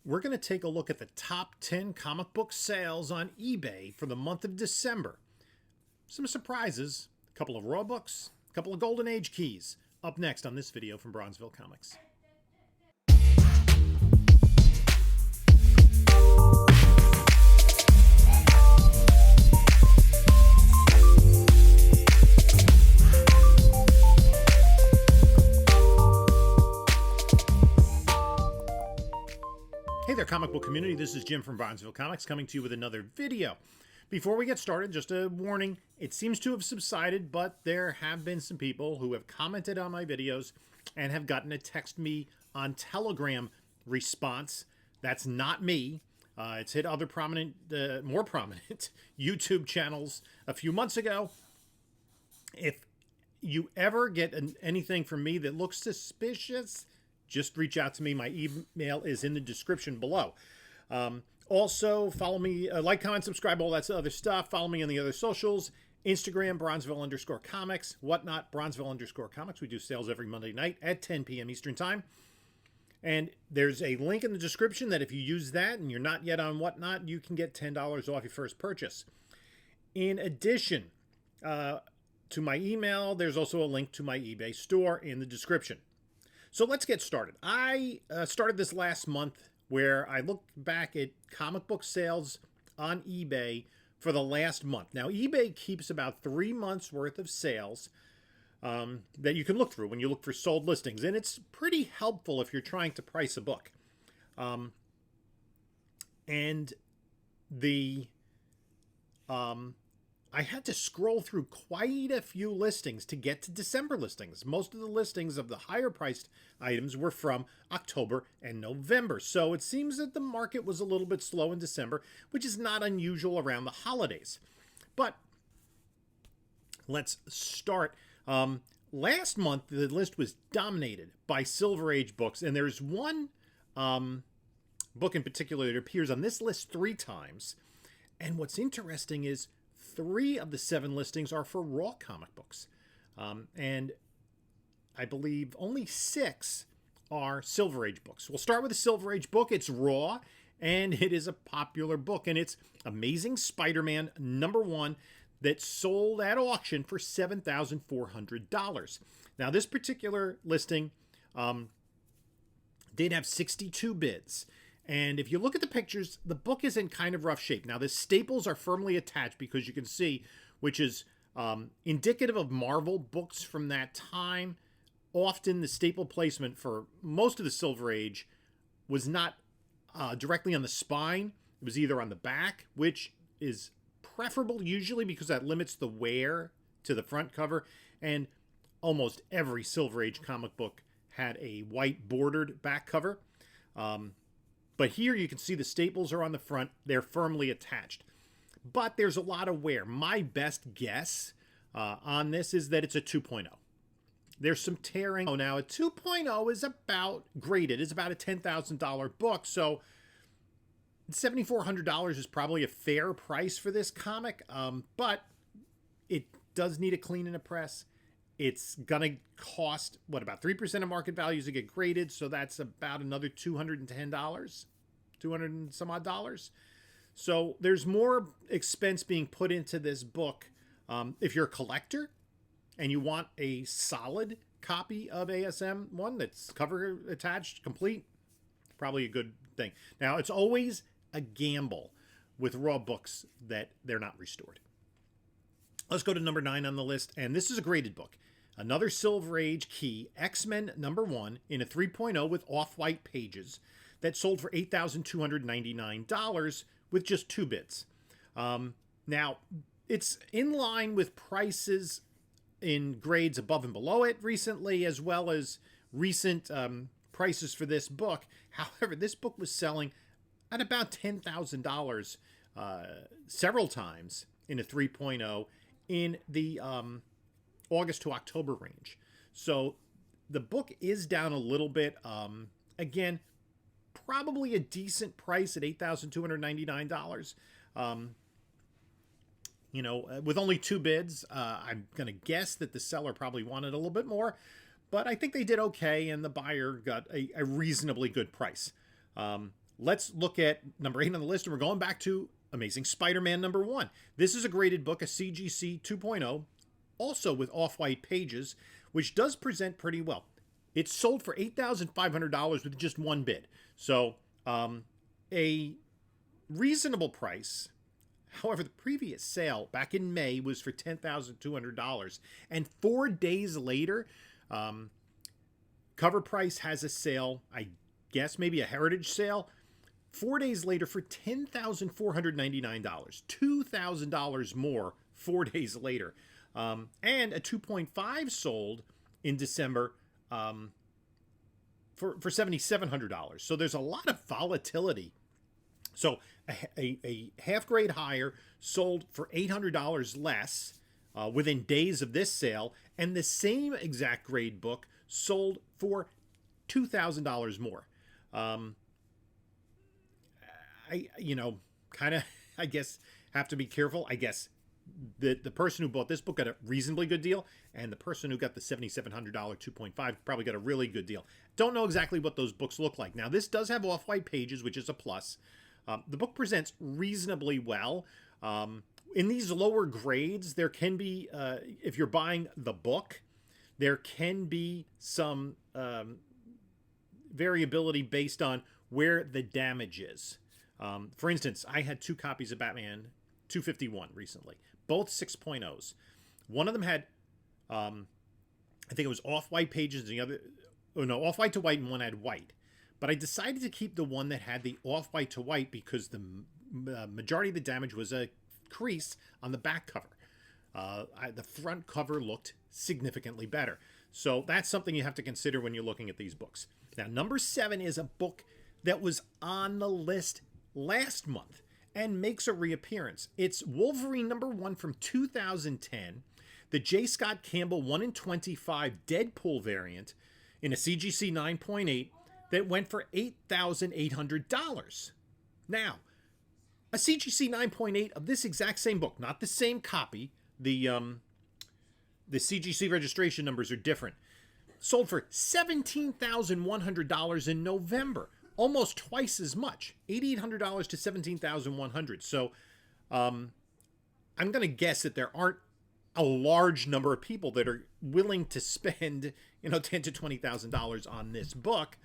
we're going to take a look at the top 10 comic book sales on eBay for the month of December. Some surprises, a couple of raw books, a couple of Golden Age keys, up next on this video from Bronzeville Comics. Hey there, comic book community. This is Jim from Bronzeville Comics coming to you with another video. Before we get started, just a warning. It seems to have subsided, but there have been some people who have commented on my videos and have gotten a text me on Telegram response. That's not me. It's hit other more prominent YouTube channels a few months ago. If you ever get anything from me that looks suspicious, just reach out to me. My email is in the description below. Also, follow me, like, comment, subscribe, all that other stuff. Follow me on the other socials. Instagram, Bronzeville_comics. Whatnot, Bronzeville_comics. We do sales every Monday night at 10 p.m. Eastern Time. And there's a link in the description that if you use that and you're not yet on Whatnot, you can get $10 off your first purchase. In addition to my email, there's also a link to my eBay store in the description. So let's get started. I started this last month where I looked back at comic book sales on eBay for the last month. Now, eBay keeps about 3 months worth of sales that you can look through when you look for sold listings. And it's pretty helpful if you're trying to price a book. I had to scroll through quite a few listings to get to December listings. Most of the listings of the higher priced items were from October and November. So it seems that the market was a little bit slow in December, which is not unusual around the holidays. But let's start. Last month, the list was dominated by Silver Age books. And there's one book in particular that appears on this list 3 times. And what's interesting is 3 of the 7 listings are for raw comic books. And I believe only 6 are Silver Age books. We'll start with a Silver Age book. It's raw, and it is a popular book. And it's Amazing Spider-Man #1 that sold at auction for $7,400. Now, this particular listing did have 62 bids. And if you look at the pictures, the book is in kind of rough shape. Now, the staples are firmly attached because you can see, which is indicative of Marvel books from that time. Often the staple placement for most of the Silver Age was not directly on the spine. It was either on the back, which is preferable usually because that limits the wear to the front cover. And almost every Silver Age comic book had a white bordered back cover. But here you can see the staples are on the front. They're firmly attached. But there's a lot of wear. My best guess on this is that it's a 2.0. There's some tearing. Oh, now a 2.0 is about graded. It's about a $10,000 book. So $7,400 is probably a fair price for this comic. But it does need a clean and a press. It's going to cost, about 3% of market values to get graded. So that's about another $210, 200 and some odd dollars. So there's more expense being put into this book. If you're a collector and you want a solid copy of ASM 1 that's cover attached, complete, probably a good thing. Now, it's always a gamble with raw books that they're not restored. Let's go to number 9 on the list. And this is a graded book. Another Silver Age key, X-Men #1 in a 3.0 with off-white pages that sold for $8,299 with just 2 bids. Now, it's in line with prices in grades above and below it recently, as well as recent prices for this book. However, this book was selling at about $10,000 several times in a 3.0 in the August to October range. So the book is down a little bit. Again, probably a decent price at $8,299. With only 2 bids, I'm going to guess that the seller probably wanted a little bit more, but I think they did okay, and the buyer got a reasonably good price. let's look at number 8 on the list, and we're going back to Amazing Spider-Man number 1. This is a graded book, a CGC 2.0, also with off-white pages, which does present pretty well. It's sold for $8,500 with just one bid. So a reasonable price. However, the previous sale back in May was for $10,200. And 4 days later, Cover Price has a sale, I guess maybe a heritage sale, 4 days later for $10,499. $2,000 more 4 days later. And a 2.5 sold in December for $7,700. So there's a lot of volatility. So a half grade higher sold for $800 less within days of this sale, and the same exact grade book sold for $2,000 more. I guess have to be careful. I guess the person who bought this book got a reasonably good deal, and the person who got the $7,700 2.5 probably got a really good deal. Don't know exactly what those books look like. Now, this does have off-white pages, which is a plus. The book presents reasonably well. In these lower grades, there can be, if you're buying the book, there can be some variability based on where the damage is. For instance, I had 2 copies of Batman 251 recently, both 6.0s. One of them had, I think it was off-white pages, and the other, off-white to white, and one had white. But I decided to keep the one that had the off-white to white because the majority of the damage was a crease on the back cover. The front cover looked significantly better. So that's something you have to consider when you're looking at these books. Now, number 7 is a book that was on the list last month and makes a reappearance. It's Wolverine number 1 from 2010, the J. Scott Campbell 1 in 25 Deadpool variant in a CGC 9.8 that went for $8,800. Now, a CGC 9.8 of this exact same book, not the same copy, the CGC registration numbers are different, sold for $17,100 in November. Almost twice as much, $8,800 to $17,100. So I'm going to guess that there aren't a large number of people that are willing to spend, $10,000 to $20,000 on this book.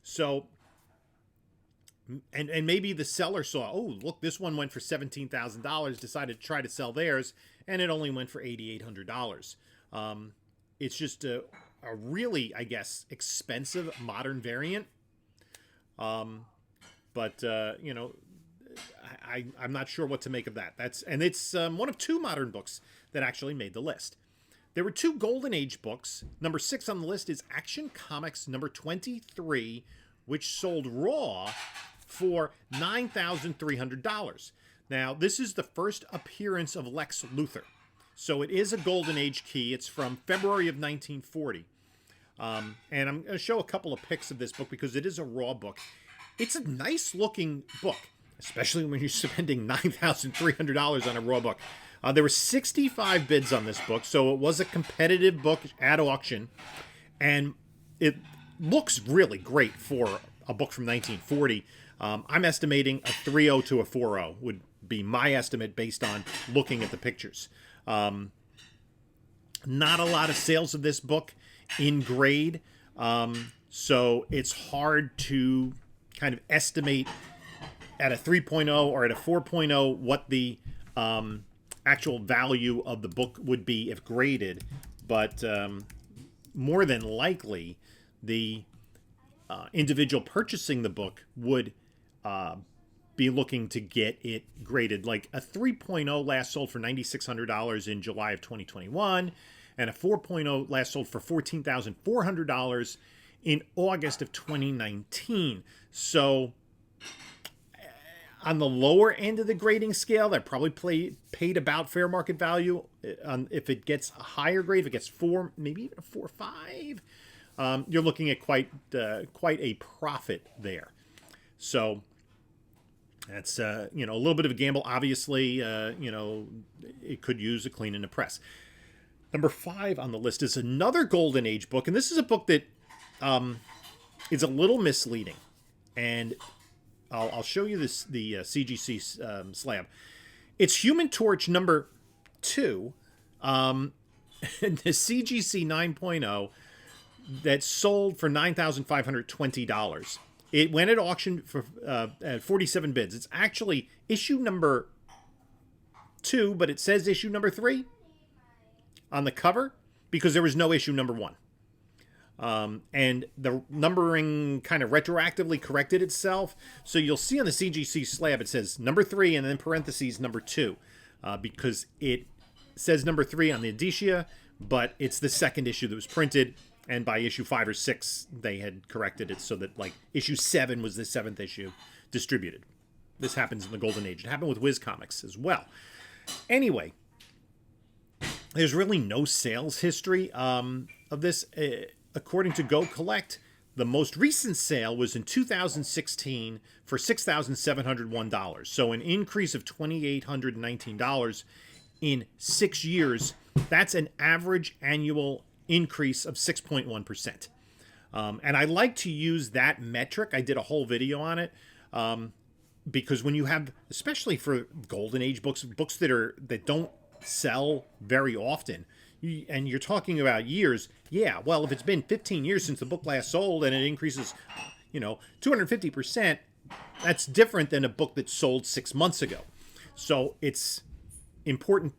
So, and maybe the seller saw, oh, look, this one went for $17,000, decided to try to sell theirs, and it only went for $8,800. It's just a really, I guess, expensive modern variant. I'm not sure what to make of that. It's one of 2 modern books that actually made the list. There were 2 Golden Age books. Number 6 on the list is Action Comics number 23, which sold raw for $9,300. Now, this is the first appearance of Lex Luthor. So it is a Golden Age key. It's from February of 1940. And I'm going to show a couple of pics of this book because it is a raw book. It's a nice looking book, especially when you're spending $9,300 on a raw book. There were 65 bids on this book, so it was a competitive book at auction, and it looks really great for a book from 1940. I'm estimating a 3.0 to a 4.0 would be my estimate based on looking at the pictures. Not a lot of sales of this book in grade, so it's hard to kind of estimate at a 3.0 or at a 4.0 what the actual value of the book would be if graded, but more than likely the individual purchasing the book would be looking to get it graded. Like a 3.0 last sold for $9,600 in July of 2021, and a 4.0 last sold for $14,400 in August of 2019. So on the lower end of the grading scale, that probably paid about fair market value. If it gets a higher grade, if it gets 4, maybe even a 4 or 5, you're looking at quite a profit there. So that's a little bit of a gamble. Obviously, it could use a clean and a press. Number 5 on the list is another Golden Age book, and this is a book that is a little misleading. and I'll show you this the CGC slab. It's Human Torch number 2, the CGC 9.0 that sold for $9,520. It went at auction for at 47 bids. It's actually issue number 2, but it says issue number 3 on the cover because there was no issue number 1. And the numbering kind of retroactively corrected itself. So you'll see on the CGC slab it says number 3 and then parentheses number 2 because it says number 3 on the indicia, but it's the second issue that was printed. And by issue 5 or 6, they had corrected it so that like issue 7 was the 7th issue distributed. This happens in the Golden Age. It happened with Whiz Comics as well. Anyway, there's really no sales history of this. According to Go Collect, the most recent sale was in 2016 for $6,701. So an increase of $2,819 in 6 years. That's an average annual increase of 6.1%. And I like to use that metric. I did a whole video on it because when you have, especially for Golden Age books that don't sell very often, and you're talking about years, yeah, well, if it's been 15 years since the book last sold and it increases, 250%, that's different than a book that sold 6 months ago. So it's important.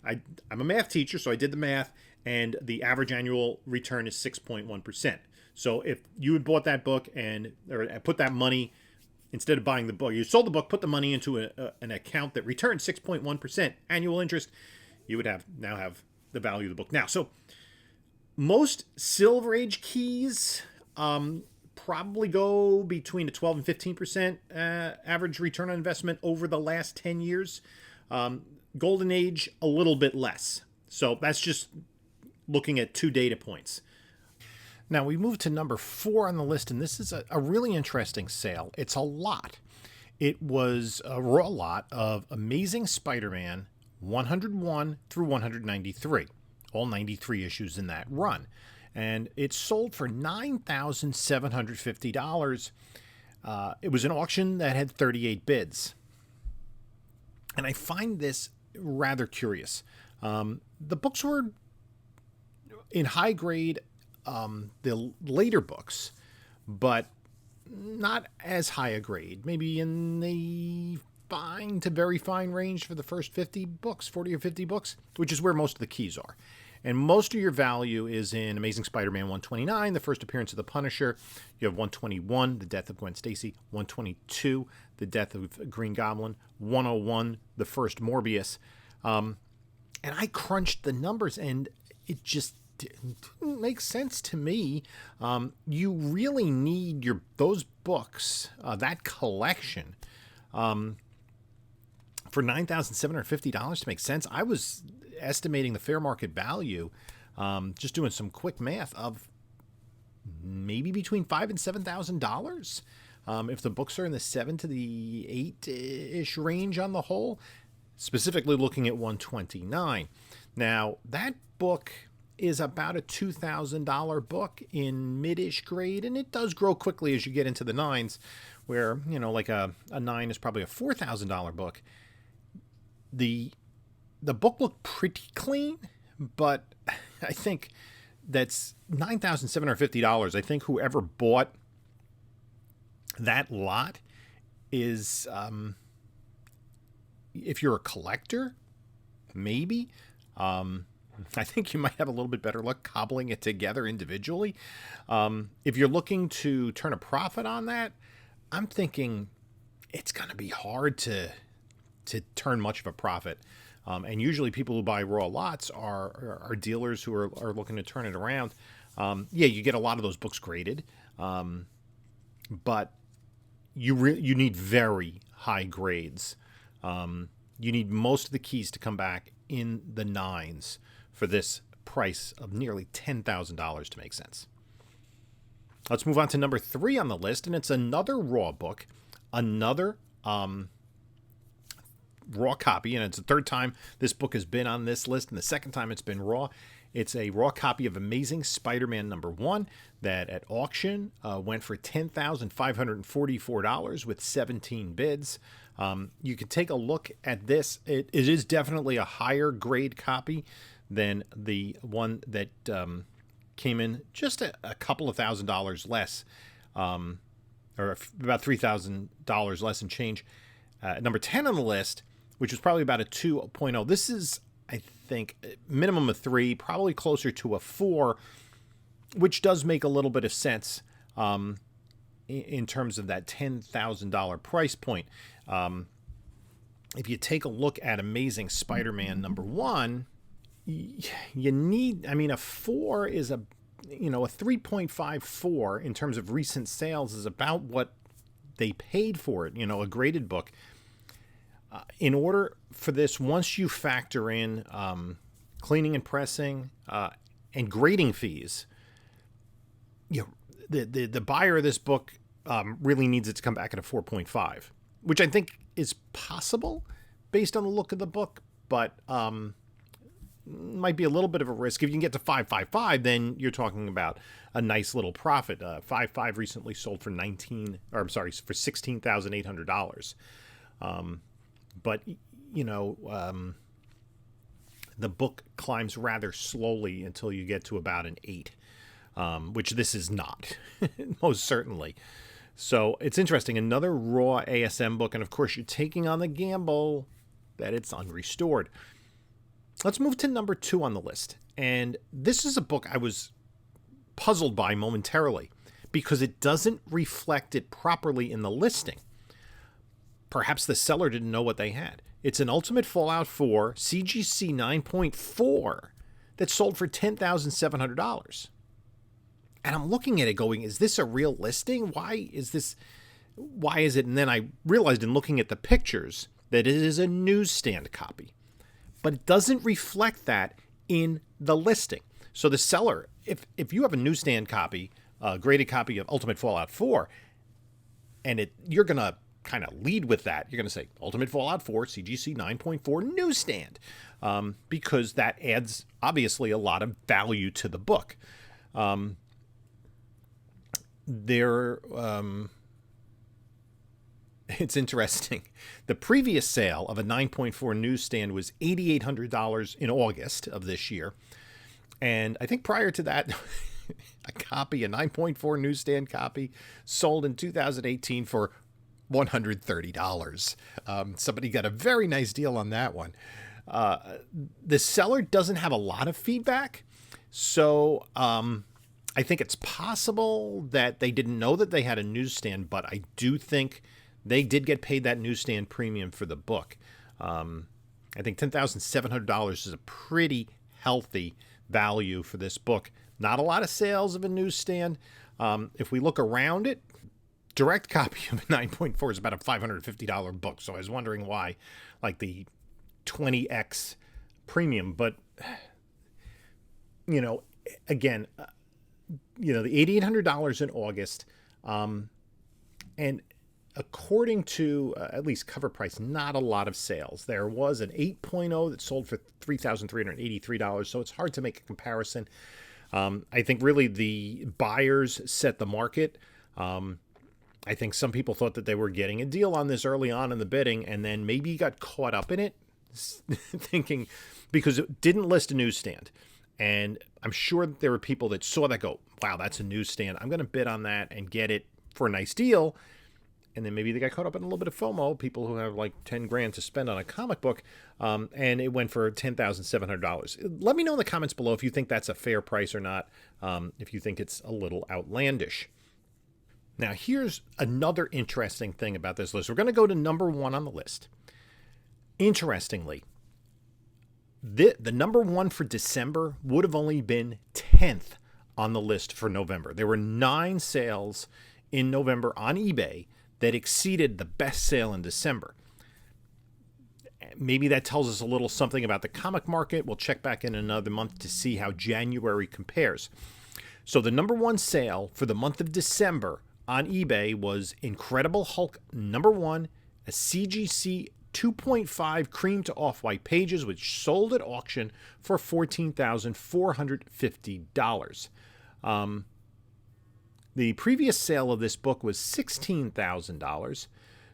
I'm a math teacher, so I did the math, and the average annual return is 6.1%. So if you had bought that book or put that money, instead of buying the book, you sold the book, put the money into an account that returned 6.1% annual interest, you would now have the value of the book. Now, so most Silver Age keys probably go between a 12 and 15% average return on investment over the last 10 years. Golden Age, a little bit less. So that's just looking at 2 data points. Now we move to number 4 on the list, and this is a really interesting sale. It's a lot. It was a raw lot of Amazing Spider-Man 101 through 193, all 93 issues in that run. And it sold for $9,750. It was an auction that had 38 bids. And I find this rather curious. The books were in high grade, the later books, but not as high a grade, maybe in the fine to very fine range for the first 50 books, 40 or 50 books, which is where most of the keys are. And most of your value is in Amazing Spider-Man 129, the first appearance of the Punisher. You have 121, the death of Gwen Stacy. 122, the death of Green Goblin. 101, the first Morbius. And I crunched the numbers, and it just didn't make sense to me. You really need those books, that collection, for $9,750 to make sense. I was estimating the fair market value, just doing some quick math, of maybe between $5,000 and $7,000. If the books are in the 7 to the 8-ish range on the whole, specifically looking at 129. Now, that book is about a $2,000 book in mid-ish grade, and it does grow quickly as you get into the 9s, where, like a 9 is probably a $4,000 book. The book looked pretty clean, but I think that's $9,750. I think whoever bought that lot is, if you're a collector, maybe. I think you might have a little bit better luck cobbling it together individually. If you're looking to turn a profit on that, I'm thinking it's going to be hard to turn much of a profit. And usually people who buy raw lots are dealers who are looking to turn it around. Yeah, you get a lot of those books graded, but you need very high grades. You need most of the keys to come back in the 9s for this price of nearly $10,000 to make sense. Let's move on to number 3 on the list, and it's another raw book, another raw copy, and it's the third time this book has been on this list, and the second time it's been raw. It's a raw copy of Amazing Spider-Man #1 that at auction went for $10,544 with 17 bids. You can take a look at this. It is definitely a higher grade copy than the one that came in just a couple of $1,000s less, or about $3,000 less and change. Number 10 on the list, which was probably about a 2.0. This is, I think, minimum of 3, probably closer to a 4, which does make a little bit of sense in terms of that $10,000 price point. If you take a look at Amazing Spider-Man #1, you need, I mean, a 4 is a 3.54 in terms of recent sales is about what they paid for it, a graded book. In order for this, once you factor in cleaning and pressing and grading fees, the buyer of this book really needs it to come back at a 4.5, which I think is possible based on the look of the book, but might be a little bit of a risk. If you can get to 5.55, then you're talking about a nice little profit. 5.5 recently sold for $16,800. But the book climbs rather slowly until you get to about an 8, which this is not, most certainly. So it's interesting. Another raw ASM book, and of course you're taking on the gamble that it's unrestored. Let's move to number 2 on the list. And this is a book I was puzzled by momentarily because it doesn't reflect it properly in the listing. Perhaps the seller didn't know what they had. It's an Ultimate Fallout 4 CGC 9.4 that sold for $10,700. And I'm looking at it going, is this a real listing? Why is it? And then I realized in looking at the pictures that it is a newsstand copy. But it doesn't reflect that in the listing. So the seller, if you have a newsstand copy, a graded copy of Ultimate Fallout 4, and you're going to kind of lead with that. You're going to say Ultimate Fallout 4 CGC 9.4 newsstand, because that adds obviously a lot of value to the book. It's interesting. The previous sale of a 9.4 newsstand was $8,800 in August of this year. And I think prior to that, a 9.4 newsstand copy sold in 2018 for $130. Somebody got a very nice deal on that one. The seller doesn't have a lot of feedback. So I think it's possible that they didn't know that they had a newsstand, but I do think they did get paid that newsstand premium for the book. I think $10,700 is a pretty healthy value for this book. Not a lot of sales of a newsstand. If we look around it, direct copy of a 9.4 is about a $550 book. So I was wondering why, like the 20x premium. But, again, the $8,800 in August, and according to at least cover price, not a lot of sales. There was an 8.0 that sold for $3,383, so it's hard to make a comparison. I think really the buyers set the market. I think some people thought that they were getting a deal on this early on in the bidding, and then maybe got caught up in it, thinking, because it didn't list a newsstand. And I'm sure that there were people that saw that go, wow, that's a newsstand. I'm going to bid on that and get it for a nice deal. And then maybe they got caught up in a little bit of FOMO, people who have like 10 grand to spend on a comic book, and it went for $10,700. Let me know in the comments below if you think that's a fair price or not, if you think it's a little outlandish. Now, here's another interesting thing about this list. We're going to go to number 1 on the list. Interestingly, the number 1 for December would have only been 10th on the list for November. There were 9 sales in November on eBay that exceeded the best sale in December. Maybe that tells us a little something about the comic market. We'll check back in another month to see how January compares. So the number 1 sale for the month of December on eBay was Incredible Hulk #1, a CGC 2.5 cream to off-white pages, which sold at auction for $14,450. The previous sale of this book was $16,000.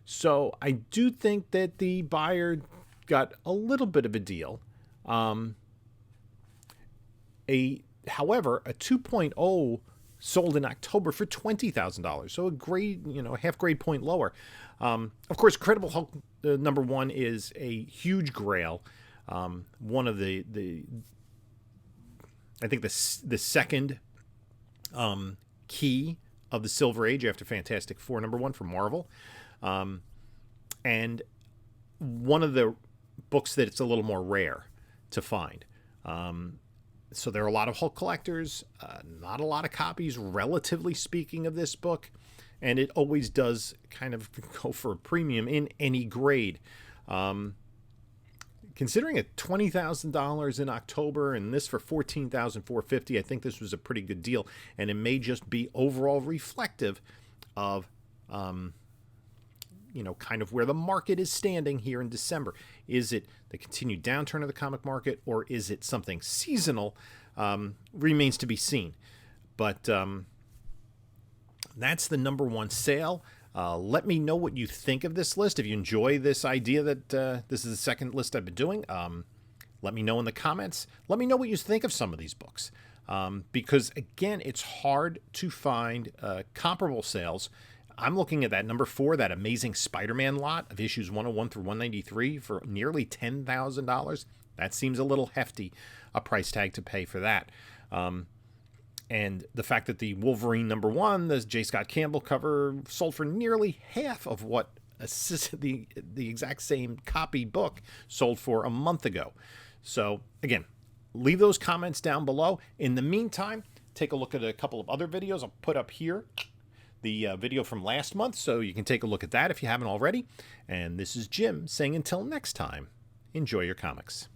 So I do think that the buyer got a little bit of a deal. However, a 2.0 sold in October for $20,000. So a grade, a half grade point lower. Of course, Incredible Hulk #1 is a huge grail. One of I think the second key of the Silver Age after Fantastic Four #1 from Marvel. And one of the books that it's a little more rare to find. So there are a lot of Hulk collectors, not a lot of copies, relatively speaking, of this book. And it always does kind of go for a premium in any grade. Considering at $20,000 in October and this for $14,450, I think this was a pretty good deal. And it may just be overall reflective of, kind of where the market is standing here in December. Is it the continued downturn of the comic market, or is it something seasonal? Remains to be seen. But that's the #1 sale. Let me know what you think of this list. If you enjoy this idea that this is the second list I've been doing, let me know in the comments. Let me know what you think of some of these books. Because, again, it's hard to find comparable sales. I'm looking at that #4, that Amazing Spider-Man lot of issues 101 through 193 for nearly $10,000. That seems a little hefty, a price tag to pay for that. And the fact that the Wolverine #1, the J. Scott Campbell cover, sold for nearly half of what the exact same copy book sold for a month ago. So, again, leave those comments down below. In the meantime, take a look at a couple of other videos. I'll put up here the video from last month, so you can take a look at that if you haven't already. And this is Jim saying until next time, enjoy your comics.